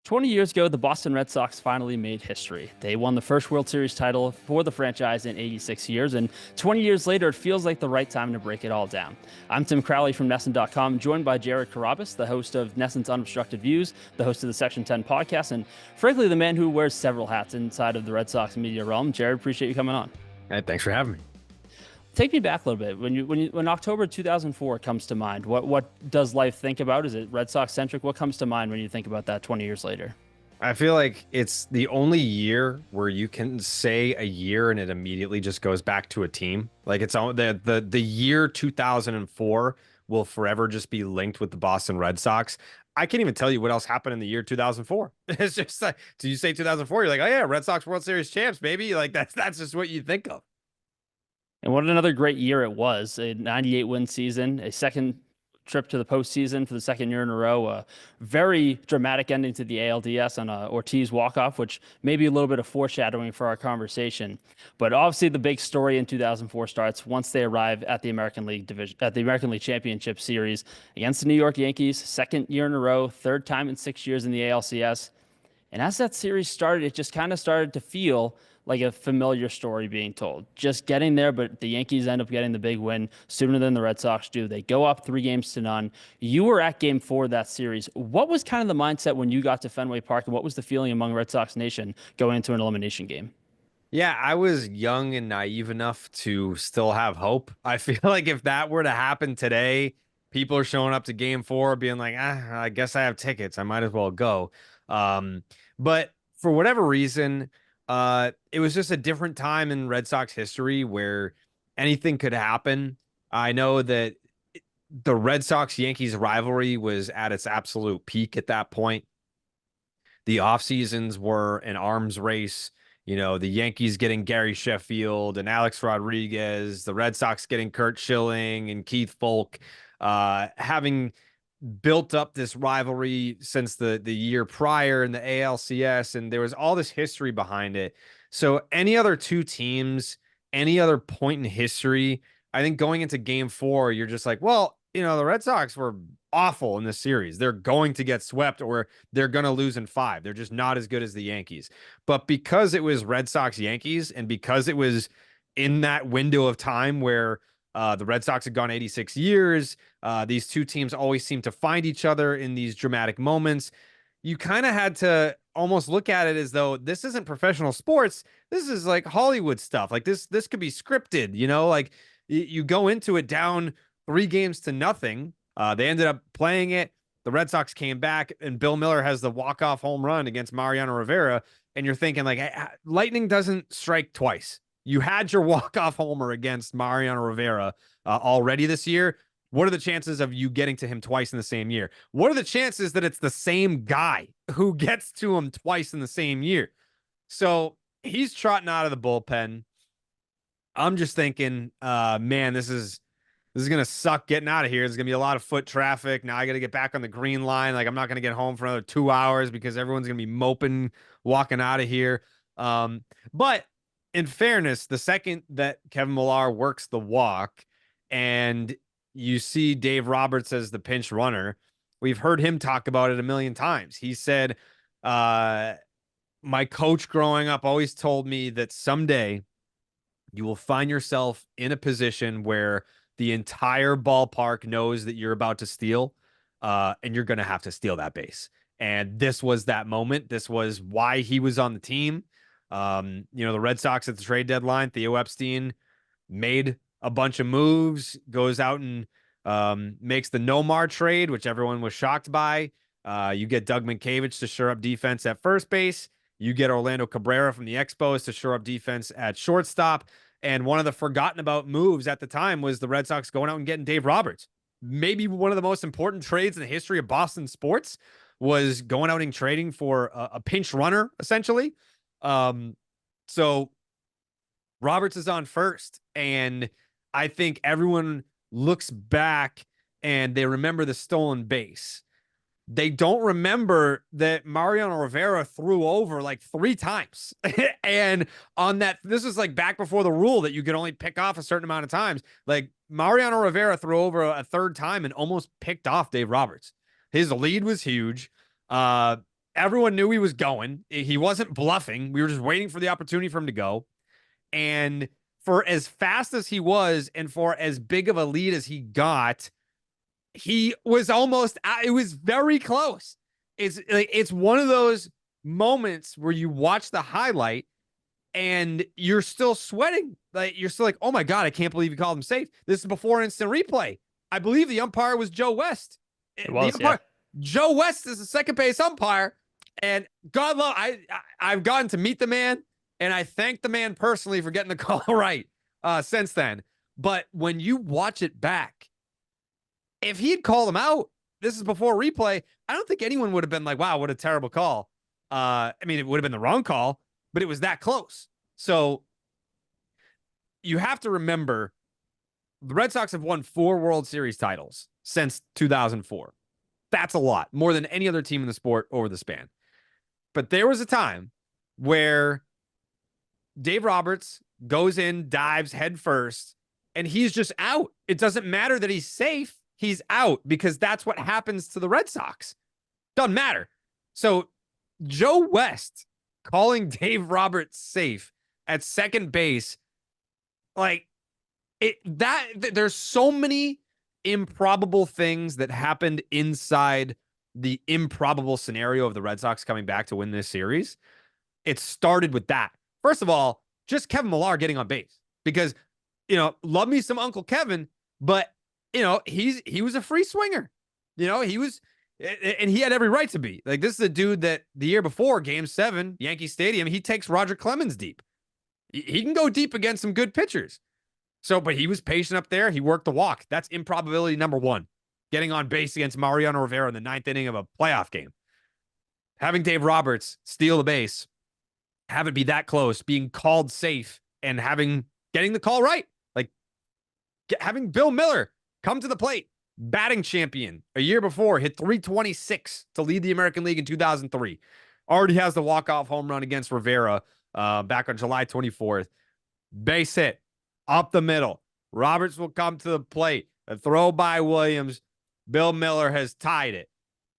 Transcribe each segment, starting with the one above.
20 years ago, the Boston Red Sox finally made history. They won the first World Series title for the franchise in 86 years, and 20 years later, it feels like the right time to break it all down. I'm Tim Crowley from NESN.com, joined by Jared Carrabis, the host of NESN's Unobstructed Views, the host of the Section 10 podcast, and frankly, the man who wears several hats inside of the Red Sox media realm. Jared, appreciate you coming on. Hey, thanks for having me. Take me back a little bit. When October 2004 comes to mind, what does life think about? Is it Red Sox centric? What comes to mind when you think about that 20 years later? I feel like it's the only year where you can say a year and it immediately just goes back to a team. Like it's all the year 2004 will forever just be linked with the Boston Red Sox. I can't even tell you what else happened in the year 2004. It's just like, so you say 2004, you're like, oh yeah, Red Sox World Series champs, baby. Like that's just what you think of. And what another great year it was. A 98 win season, a second trip to the postseason for the second year in a row, a very dramatic ending to the ALDS on a Ortiz walk-off, which may be a little bit of foreshadowing for our conversation. But obviously the big story in 2004 starts once they arrive at the American League division, at the American League Championship Series against the New York Yankees, second year in a row, third time in 6 years in the ALCS. And as that series started, it just kind of started to feel like a familiar story being told. Just getting there, but the Yankees end up getting the big win sooner than the Red Sox do. They go up 3-0. You were at game 4 of that series. What was kind of the mindset when you got to Fenway Park, and what was the feeling among Red Sox Nation going into an elimination game? Yeah, I was young and naive enough to still have hope. I feel like if that were to happen today, people are showing up to game 4 being like, I guess I have tickets. I might as well go. But for whatever reason, it was just a different time in Red Sox history where anything could happen. I know that the Red Sox Yankees rivalry was at its absolute peak at that point. The off seasons were an arms race. You know, the Yankees getting Gary Sheffield and Alex Rodriguez, the Red Sox getting Kurt Schilling and Keith Folk, having built up this rivalry since the year prior in the ALCS, and there was all this history behind it. So any other two teams, any other point in history, I think going into game 4, you're just like, well, the Red Sox were awful in this series. They're going to get swept or they're going to lose in 5. They're just not as good as the Yankees. But because it was Red Sox Yankees and because it was in that window of time where the Red Sox had gone 86 years, these two teams always seem to find each other in these dramatic moments. You kind of had to almost look at it as though this isn't professional sports. This is like Hollywood stuff. Like this could be scripted, like you go into it down 3-0. They ended up playing it. The Red Sox came back, and Bill Miller has the walk-off home run against Mariano Rivera. And you're thinking, like, hey, lightning doesn't strike twice. You had your walk-off homer against Mariano Rivera already this year. What are the chances of you getting to him twice in the same year? What are the chances that it's the same guy who gets to him twice in the same year? So he's trotting out of the bullpen. I'm just thinking, man, this is going to suck getting out of here. There's going to be a lot of foot traffic. Now I got to get back on the green line. Like I'm not going to get home for another 2 hours because everyone's going to be moping walking out of here. But in fairness, the second that Kevin Millar works the walk and you see Dave Roberts as the pinch runner, we've heard him talk about it a million times. He said, my coach growing up always told me that someday you will find yourself in a position where the entire ballpark knows that you're about to steal, and you're going to have to steal that base. And this was that moment. This was why he was on the team. The Red Sox at the trade deadline, Theo Epstein made a bunch of moves, goes out and makes the Nomar trade, which everyone was shocked by. You get Doug Mankiewicz to shore up defense at first base. You get Orlando Cabrera from the Expos to shore up defense at shortstop. And one of the forgotten about moves at the time was the Red Sox going out and getting Dave Roberts. Maybe one of the most important trades in the history of Boston sports was going out and trading for a pinch runner, essentially. So Roberts is on first. And I think everyone looks back and they remember the stolen base. They don't remember that Mariano Rivera threw over like 3 times. And on that, this was like back before the rule that you could only pick off a certain amount of times. Like Mariano Rivera threw over a 3rd time and almost picked off Dave Roberts. His lead was huge. Everyone knew he was going. He wasn't bluffing. We were just waiting for the opportunity for him to go. And for as fast as he was and for as big of a lead as he got, he was almost, it was very close. It's one of those moments where you watch the highlight and you're still sweating. Like you're still like, oh my God, I can't believe he called him safe. This is before instant replay. I believe the umpire was Joe West. It The was, yeah. umpire, Joe West is the second base umpire. And God love, I've gotten to meet the man, and I thank the man personally for getting the call right since then. But when you watch it back, if he had called him out, this is before replay, I don't think anyone would have been like, wow, what a terrible call. I mean, it would have been the wrong call, but it was that close. So you have to remember the Red Sox have won 4 World Series titles since 2004. That's a lot, more than any other team in the sport over the span. But there was a time where Dave Roberts goes in, dives head first, and he's just out. It doesn't matter that he's safe. He's out because that's what happens to the Red Sox. Doesn't matter. So Joe West calling Dave Roberts safe at second base, like there's so many improbable things that happened inside the improbable scenario of the Red Sox coming back to win this series. It started with that. First of all, just Kevin Millar getting on base because, love me some Uncle Kevin, but he was a free swinger. He was, and he had every right to be. Like, this is a dude that the year before Game 7, Yankee Stadium, he takes Roger Clemens deep. He can go deep against some good pitchers. So, but he was patient up there. He worked the walk. That's improbability number 1. Getting on base against Mariano Rivera in the 9th inning of a playoff game. Having Dave Roberts steal the base, have it be that close, being called safe, and getting the call right. Like, having Bill Miller come to the plate, batting champion a year before, hit 326 to lead the American League in 2003. Already has the walk-off home run against Rivera back on July 24th. Base hit, up the middle. Roberts will come to the plate. A throw by Williams. Bill Miller has tied it.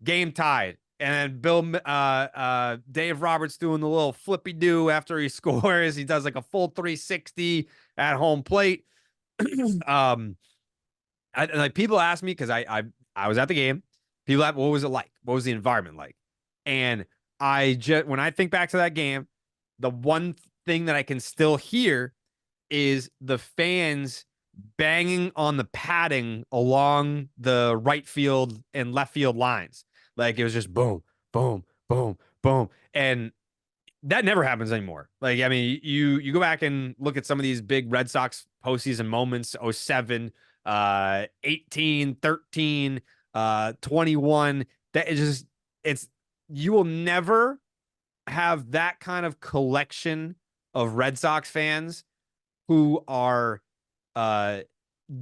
Game tied. And Dave Roberts doing the little flippy-do after he scores. He does like a full 360 at home plate. Like, people ask me, because I was at the game. People ask, what was it like? What was the environment like? And when I think back to that game, the one thing that I can still hear is the fans banging on the padding along the right field and left field lines. Like, it was just boom, boom, boom, boom. And that never happens anymore. Like, I mean, you go back and look at some of these big Red Sox postseason moments, 07, 18, 13, 21. That is just, you will never have that kind of collection of Red Sox fans who are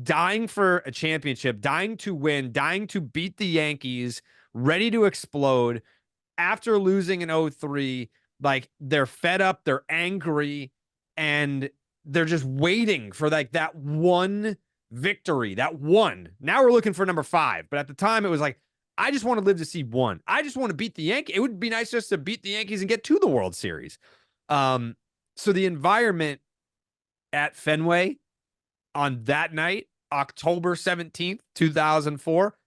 dying for a championship, dying to win, dying to beat the Yankees, ready to explode after losing in 03. Like, they're fed up, they're angry, and they're just waiting for like that one victory, that one. Now we're looking for number 5, but at the time it was like, I just want to live to see 1. I just want to beat the Yankees. It would be nice just to beat the Yankees and get to the World Series. So the environment at Fenway on that night, October 17th, 2004,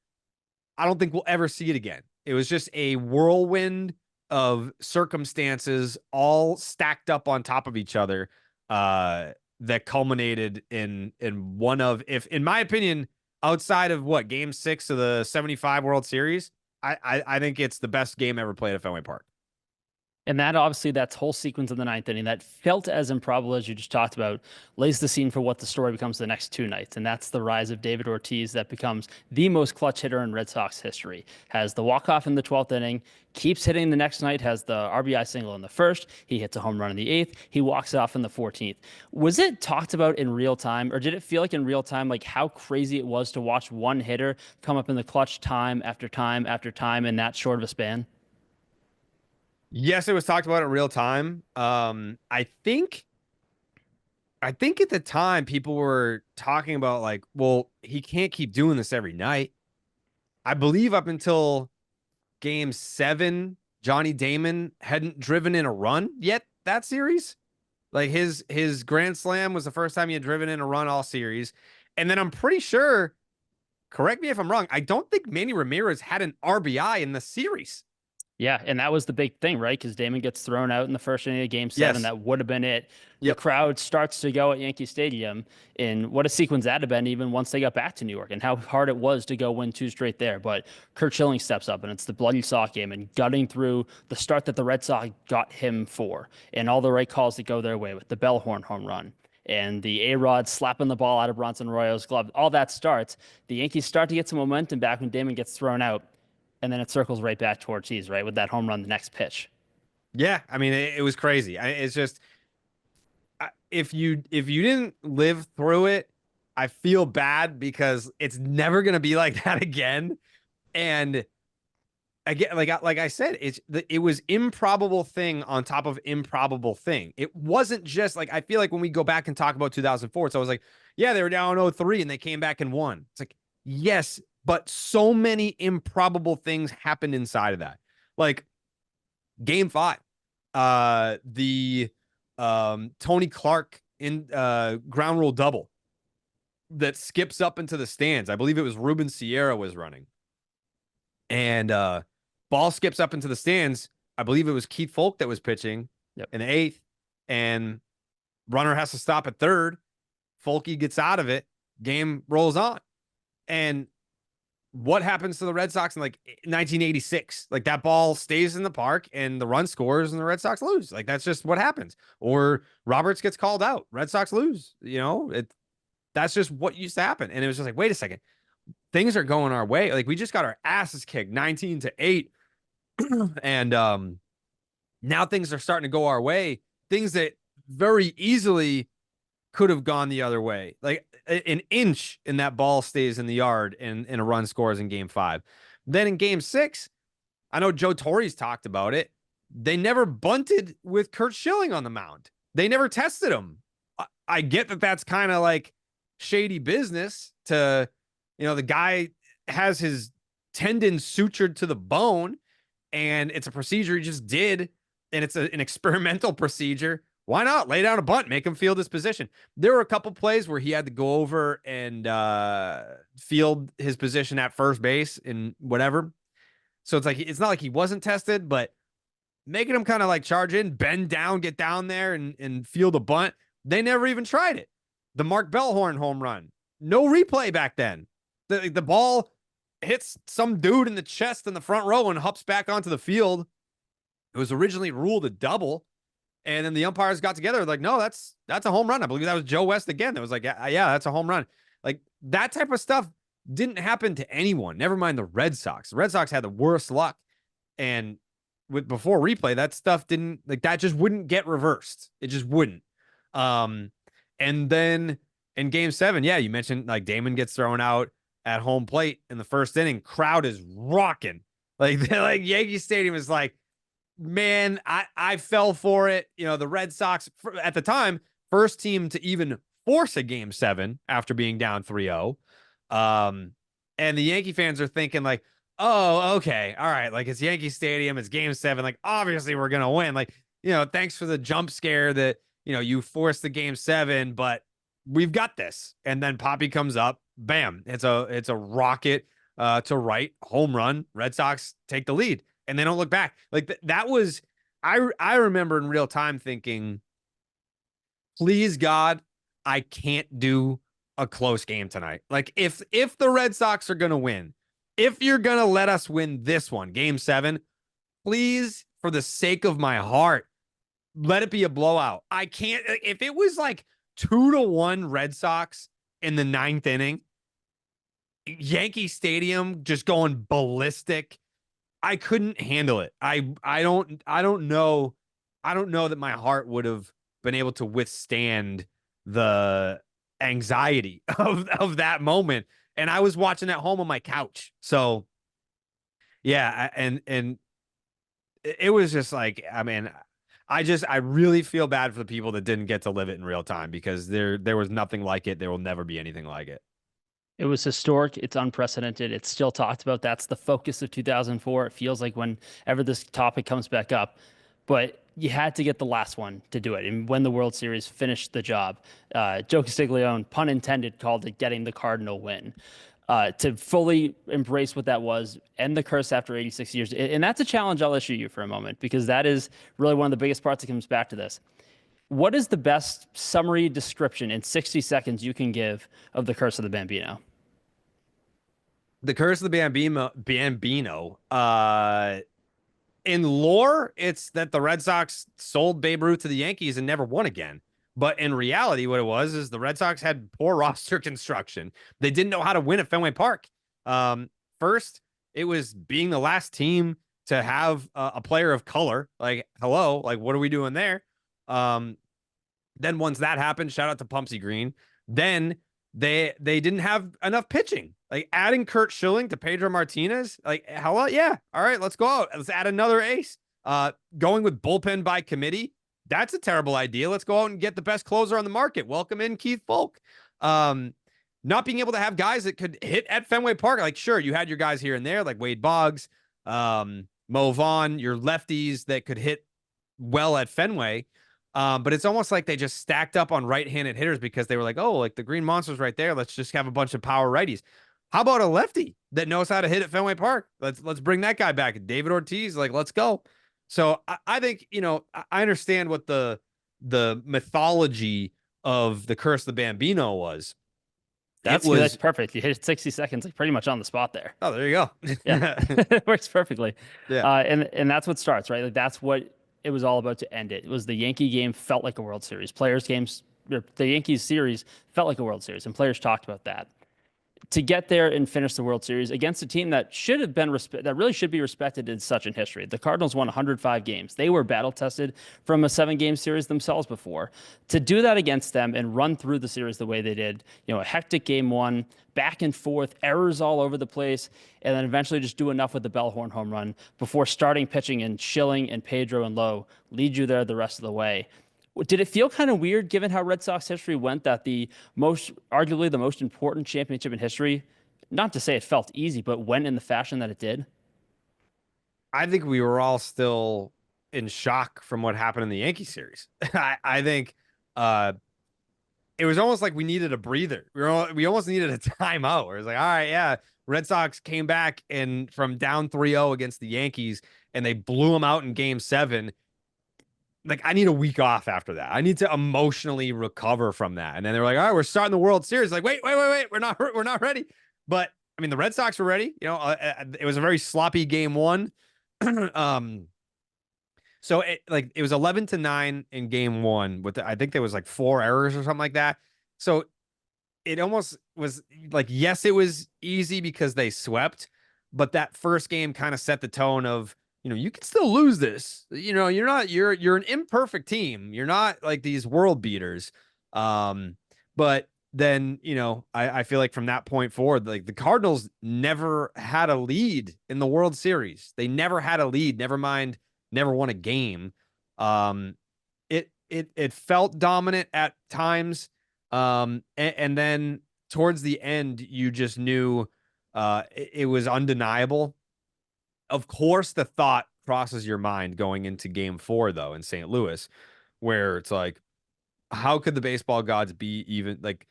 I don't think we'll ever see it again. It was just a whirlwind of circumstances all stacked up on top of each other that culminated in one of, if in my opinion, outside of Game 6 of the 75 World Series, I think it's the best game ever played at Fenway Park. And that, obviously, that whole sequence of the 9th inning that felt as improbable as you just talked about lays the scene for what the story becomes the next 2 nights. And that's the rise of David Ortiz that becomes the most clutch hitter in Red Sox history. Has the walk-off in the 12th inning, keeps hitting the next night, has the RBI single in the 1st. He hits a home run in the 8th. He walks off in the 14th. Was it talked about in real time, or did it feel like in real time, like how crazy it was to watch one hitter come up in the clutch time after time after time in that short of a span? Yes, it was talked about in real time. I think at the time people were talking about like, well, he can't keep doing this every night. I believe up until Game 7, Johnny Damon hadn't driven in a run yet that series. Like his grand slam was the first time he had driven in a run all series. And then I'm pretty sure, correct me if I'm wrong, I don't think Manny Ramirez had an RBI in the series. Yeah, and that was the big thing, right? Because Damon gets thrown out in the first inning of Game 7. Yes. That would have been it. The Yep. crowd starts to go at Yankee Stadium, and what a sequence that had been even once they got back to New York, and how hard it was to go win two straight there. But Kurt Schilling steps up, and it's the bloody sock game, and gutting through the start that the Red Sox got him for, and all the right calls that go their way with the Bellhorn home run. And the A-Rod slapping the ball out of Bronson Arroyo's glove, all that starts. The Yankees start to get some momentum back when Damon gets thrown out, and then it circles right back to Ortiz, right, with that home run the next pitch. Yeah. I mean, it was crazy. It's just if you didn't live through it, I feel bad because it's never gonna be like that again. And again, like I said, it was improbable thing on top of improbable thing. It wasn't just like I feel like when we go back and talk about 2004, it's always like, yeah, they were down 0-3 and they came back and won. It's like, yes, but so many improbable things happened inside of that. Like game 5, the Tony Clark in ground rule double that skips up into the stands. I believe it was Ruben Sierra was running. And ball skips up into the stands. I believe it was Keith Folk that was pitching in the 8th, and runner has to stop at 3rd. Folky gets out of it. Game rolls on. And what happens to the Red Sox in like 1986? Like that ball stays in the park and the run scores and the Red Sox lose. Like that's just what happens. Or Roberts gets called out. Red Sox lose. That's just what used to happen. And it was just like, wait a second. Things are going our way. Like we just got our asses kicked 19-8. And now things are starting to go our way. Things that very easily could have gone the other way. Like an inch and that ball stays in the yard and a run scores in game 5. Then in game 6, I know Joe Torre's talked about it. They never bunted with Kurt Schilling on the mound. They never tested him. I get that that's kind of like shady business to, the guy has his tendon sutured to the bone and it's a procedure he just did. And it's an experimental procedure. Why not lay down a bunt, make him field his position? There were a couple plays where he had to go over and field his position at first base and whatever. So it's like, it's not like he wasn't tested, but making him kind of like charge in, bend down, get down there and field a bunt. They never even tried it. The Mark Bellhorn home run, no replay back then. The ball hits some dude in the chest in the front row and hops back onto the field. It was originally ruled a double. And then the umpires got together like, no, that's a home run. I believe that was Joe West again. That was like, yeah, that's a home run. Like that type of stuff didn't happen to anyone. Never mind the Red Sox. The Red Sox had the worst luck. And before replay, that stuff didn't like that just wouldn't get reversed. It just wouldn't. And then in game 7, yeah, you mentioned like Damon gets thrown out at home plate in the first inning. Crowd is rocking. Like Yankee Stadium is like, man, I fell for it. The Red Sox at the time, first team to even force a game 7 after being down 3-0. And the Yankee fans are thinking like, oh, okay. All right. Like it's Yankee Stadium. It's game 7. Like, obviously we're going to win. Like, thanks for the jump scare that, you forced the game 7, but we've got this. And then Poppy comes up, bam. It's a rocket to right, home run. Red Sox take the lead. And they don't look back. Like that was, I remember in real time thinking, please God, I can't do a close game tonight. Like if the Red Sox are going to win, if you're going to let us win this one, game 7, please, for the sake of my heart, let it be a blowout. I can't, if it was like 2-1 Red Sox in the 9th inning, Yankee Stadium just going ballistic, I couldn't handle it. I don't know. I don't know that my heart would have been able to withstand the anxiety of that moment. And I was watching at home on my couch. So yeah, and it was just like, I mean, I really feel bad for the people that didn't get to live it in real time because there was nothing like it. There will never be anything like it. It was historic. It's unprecedented. It's still talked about. That's the focus of 2004. It feels like whenever this topic comes back up, but you had to get the last one to do it. And when the World Series finished the job, Joe Castiglione, pun intended, called it getting the Cardinal win. To fully embrace what that was, end the curse after 86 years. And that's a challenge I'll issue you for a moment, because that is really one of the biggest parts that comes back to this. What is the best summary description in 60 seconds you can give of the curse of the Bambino? The Curse of the Bambino. In lore, it's that the Red Sox sold Babe Ruth to the Yankees and never won again. But in reality, what it was is the Red Sox had poor roster construction. They didn't know how to win at Fenway Park. First, it was being the last team to have a player of color. Like, hello, like, what are we doing there? Then once that happened, shout out to Pumpsy Green. Then they didn't have enough pitching. Like adding Kurt Schilling to Pedro Martinez, like hello, yeah, all right, let's go out. Let's add another ace. Going with bullpen by committee, that's a terrible idea. Let's go out and get the best closer on the market. Welcome in Keith Folk. Not being able to have guys that could hit at Fenway Park. Like sure, you had your guys here and there, like Wade Boggs, Mo Vaughn, your lefties that could hit well at Fenway. But it's almost like they just stacked up on right-handed hitters because they were like, oh, like the Green Monster's right there. Let's just have a bunch of power righties. How about a lefty that knows how to hit at Fenway Park? Let's bring that guy back. David Ortiz, like, let's go. So I think, I understand what the mythology of the Curse of the Bambino was. That's perfect. You hit it 60 seconds, like pretty much on the spot there. Oh, there you go. Yeah, it works perfectly. Yeah. And that's what starts, right? Like that's what it was all about to end it. It was the Yankee game felt like a World Series. Players games, the Yankees series felt like a World Series, and players talked about that. To get there and finish the World Series against a team that should have been that really should be respected in such in history. The Cardinals won 105 games. They were battle tested from a 7-game series themselves before. To do that against them and run through the series the way they did, a hectic game one, back and forth, errors all over the place, and then eventually just do enough with the Bellhorn home run before starting pitching and Schilling and Pedro and Lowe lead you there the rest of the way. Did it feel kind of weird given how Red Sox history went that arguably the most important championship in history, not to say it felt easy, but went in the fashion that it did? I think we were all still in shock from what happened in the Yankee series. I think it was almost like we needed a breather. We almost needed a timeout. Where it was like, all right, yeah, Red Sox came back and from down 3-0 against the Yankees, and they blew them out in Game 7. Like, I need a week off after that. I need to emotionally recover from that. And then they were like, all right, we're starting the World Series. Like, wait, we're not ready. But I mean, the Red Sox were ready. It was a very sloppy Game 1. So it was 11-9 in Game 1 with I think there was like 4 errors or something like that. So it almost was like, yes, it was easy because they swept, but that first game kind of set the tone of, you can still lose this. You're an imperfect team. You're not like these world beaters. But then, I feel like from that point forward, like the Cardinals never had a lead in the World Series. They never had a lead, never mind, never won a game. It felt dominant at times. And then towards the end, you just knew it was undeniable. Of course, the thought crosses your mind going into Game 4, though, in St. Louis, where it's like, how could the baseball gods be even like,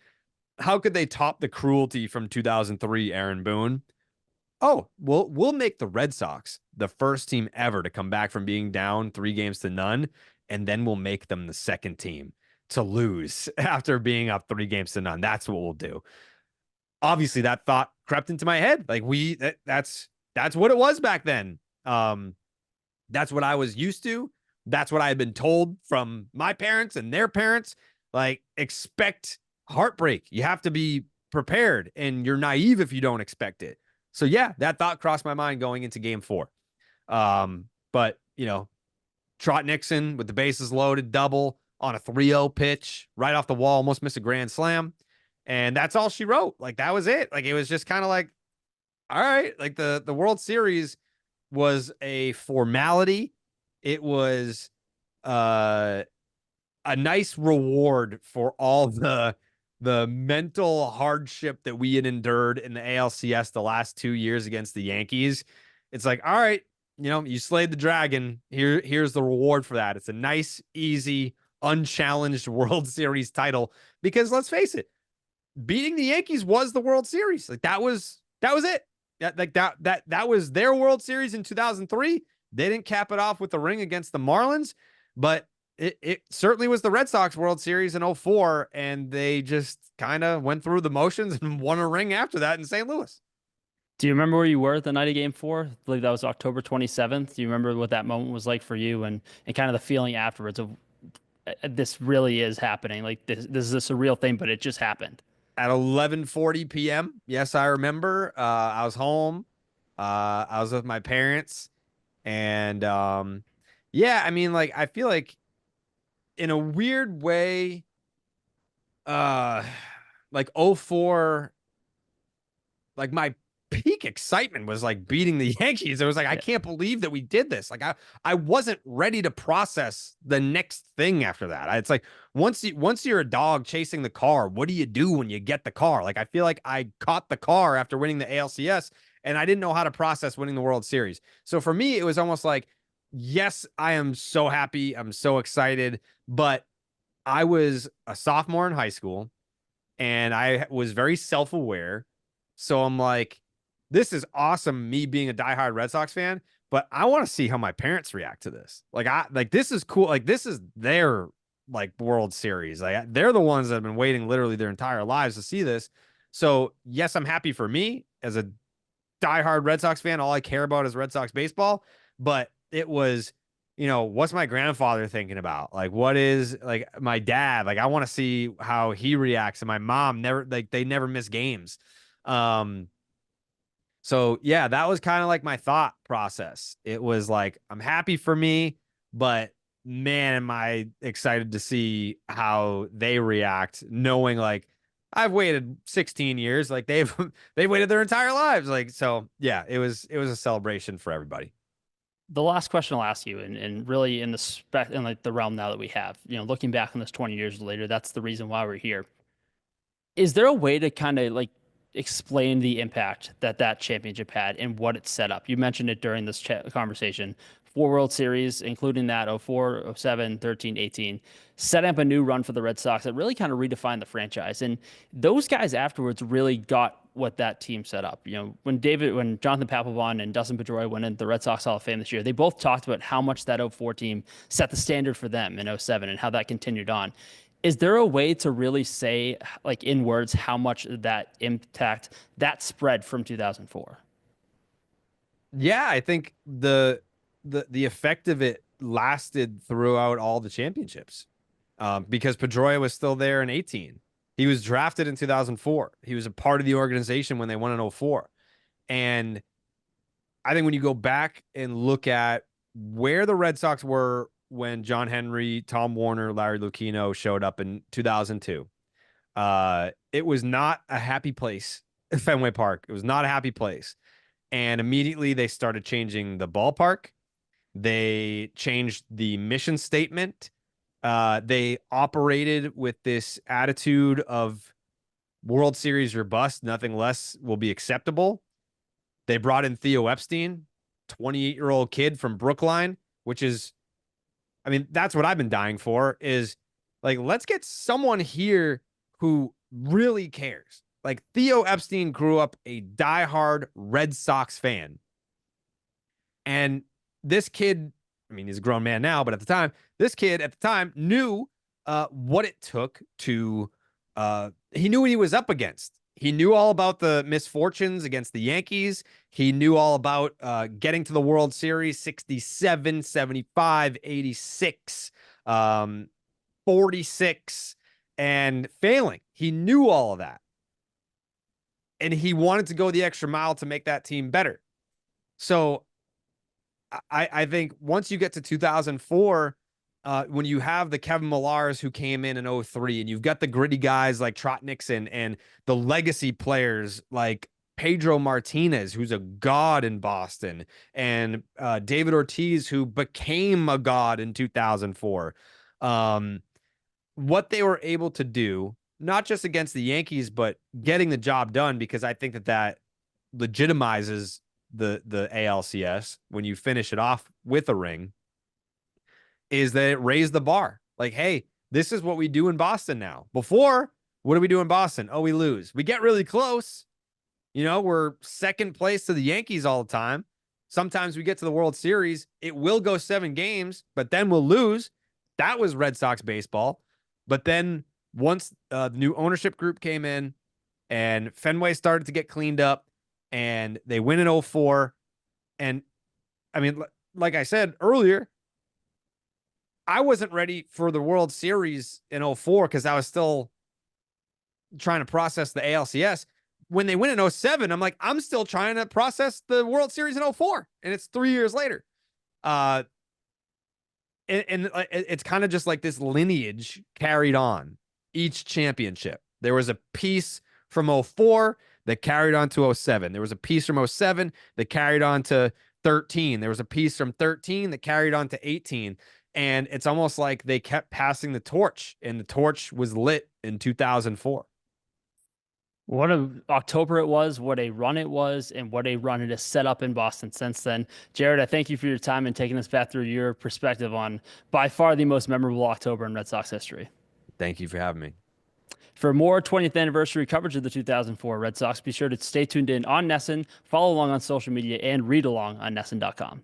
how could they top the cruelty from 2003, Aaron Boone? Oh, we'll make the Red Sox the first team ever to come back from being down 3-0, and then we'll make them the second team to lose after being up 3-0. That's what we'll do. Obviously, that thought crept into my head. Like that's what it was back then. That's what I was used to. That's what I had been told from my parents and their parents. Like, expect heartbreak. You have to be prepared, and you're naive if you don't expect it. So yeah, that thought crossed my mind going into Game 4. But Trot Nixon with the bases loaded, double on a 3-0 pitch, right off the wall, almost missed a grand slam. And that's all she wrote. Like, that was it. Like, it was just kind of like, all right, like the World Series was a formality. It was a nice reward for all the the mental hardship that we had endured in the ALCS the last 2 years against the Yankees. It's like, all right, you slayed the dragon. Here's the reward for that. It's a nice, easy, unchallenged World Series title. Because let's face it, beating the Yankees was the World Series. Like that was it. That was their World Series in 2003. They didn't cap it off with the ring against the Marlins, but it certainly was the Red Sox World Series in 04, and they just kind of went through the motions and won a ring after that in St. Louis. Do you remember where you were the night of Game 4? I believe that was October 27th. Do you remember what that moment was like for you, and kind of the feeling afterwards of this really is happening? Like this is a surreal thing, but it just happened. At 11:40 p.m., yes, I remember. I was home. I was with my parents, and yeah, I mean, like I feel like in a weird way, uh, like 04, like my peak excitement was like beating the Yankees. It was like, I Yeah. can't believe that we did this. Like I wasn't ready to process the next thing after that. It's like once you're a dog chasing the car, what do you do when you get the car? Like I feel like I caught the car after winning the ALCS and I didn't know how to process winning the World Series. So for me, it was almost like, yes, I am so happy. I'm so excited, but I was a sophomore in high school and I was very self-aware. So I'm like, this is awesome, me being a diehard Red Sox fan, but I want to see how my parents react to this. Like this is cool. Like this is their like World Series. Like they're the ones that have been waiting literally their entire lives to see this. So yes, I'm happy for me as a diehard Red Sox fan. All I care about is Red Sox baseball. But it was, what's my grandfather thinking about? Like, what is like my dad? Like, I want to see how he reacts. And my mom never, like, they never miss games. Um, so yeah, that was kind of like my thought process. It was like, I'm happy for me, but man, am I excited to see how they react, knowing like I've waited 16 years, like they've waited their entire lives. Like, so yeah, it was a celebration for everybody. The last question I'll ask you, and really in the in like the realm now that we have, looking back on this 20 years later, that's the reason why we're here. Is there a way to kind of like explain the impact that that championship had and what it set up? You mentioned it during this conversation. Four World Series, including that 04, 07, 13, 18, setting up a new run for the Red Sox that really kind of redefined the franchise. And those guys afterwards really got what that team set up. When Jonathan Papelbon and Dustin Pedroia went into the Red Sox Hall of Fame this year, they both talked about how much that 04 team set the standard for them in 07 and how that continued on. Is there a way to really say, like in words, how much that impact that spread from 2004? Yeah, I think the effect of it lasted throughout all the championships. Because Pedroia was still there in 18. He was drafted in 2004. He was a part of the organization when they won in 04. And I think when you go back and look at where the Red Sox were when John Henry, Tom Warner, Larry Lucchino showed up in 2002, it was not a happy place. Fenway Park. It was not a happy place. And immediately they started changing the ballpark. They changed the mission statement. They operated with this attitude of World Series or bust, nothing less will be acceptable. They brought in Theo Epstein, 28-year-old kid from Brookline, which is, I mean, that's what I've been dying for is like, let's get someone here who really cares. Like Theo Epstein grew up a diehard Red Sox fan. And this kid, I mean, he's a grown man now, but at the time, this kid at the time knew what it took to, he knew what he was up against. He knew all about the misfortunes against the Yankees. He knew all about getting to the World Series 67, 75, 86, 46, and failing. He knew all of that. And he wanted to go the extra mile to make that team better. So I think once you get to 2004, when you have the Kevin Millars who came in 03, and you've got the gritty guys like Trot Nixon and the legacy players like Pedro Martinez, who's a god in Boston, and David Ortiz, who became a god in 2004. What they were able to do not just against the Yankees, but getting the job done, because I think that that legitimizes the ALCS when you finish it off with a ring, is that it raised the bar. Like, hey, this is what we do in Boston now. Before, what do we do in Boston? Oh, we lose. We get really close. You know, we're second place to the Yankees all the time. Sometimes we get to the World Series. It will go 7 games, but then we'll lose. That was Red Sox baseball. But then once the new ownership group came in and Fenway started to get cleaned up and they win in 04. And I mean, like I said earlier, I wasn't ready for the World Series in 04 because I was still trying to process the ALCS. When they win in 07, I'm like, I'm still trying to process the World Series in 04, and it's 3 years later. And it's kind of just like this lineage carried on each championship. There was a piece from 04 that carried on to 07. There was a piece from 07 that carried on to 13. There was a piece from 13 that carried on to 18. And it's almost like they kept passing the torch, and the torch was lit in 2004. What a October it was, what a run it was, and what a run it has set up in Boston since then. Jared, I thank you for your time and taking us back through your perspective on by far the most memorable October in Red Sox history. Thank you for having me. For more 20th anniversary coverage of the 2004 Red Sox, be sure to stay tuned in on NESN, follow along on social media, and read along on NESN.com.